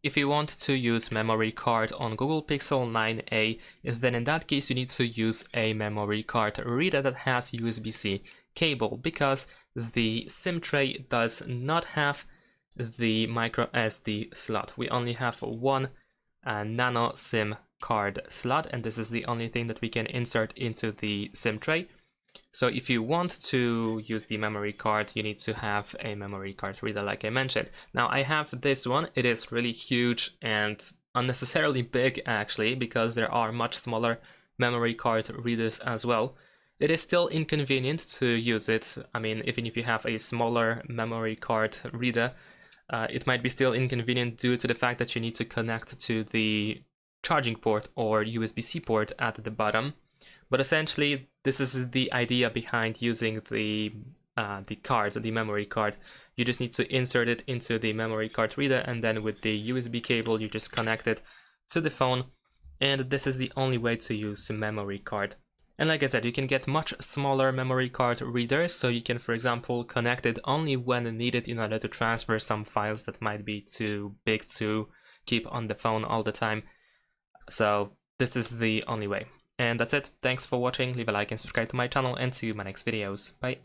If you want to use memory card on Google Pixel 9a, then in that case you need to use a memory card reader that has USB-C cable, because the SIM tray does not have the microSD slot. We only have one nano SIM card slot, and this is the only thing that we can insert into the SIM tray. So if you want to use the memory card, you need to have a memory card reader, like I mentioned. Now I have this one. It is really huge and unnecessarily big, actually, because there are much smaller memory card readers as well. It is still inconvenient to use it. I mean, even if you have a smaller memory card reader, it might be still inconvenient due to the fact that you need to connect to the charging port or USB-C port at the bottom. But essentially, this is the idea behind using the card, the memory card. You just need to insert it into the memory card reader, and then with the USB cable, you just connect it to the phone. And this is the only way to use a memory card. And like I said, you can get much smaller memory card readers, so you can, for example, connect it only when needed in order to transfer some files that might be too big to keep on the phone all the time. So this is the only way. And that's it. Thanks for watching. Leave a like and subscribe to my channel, and see you in my next videos. Bye.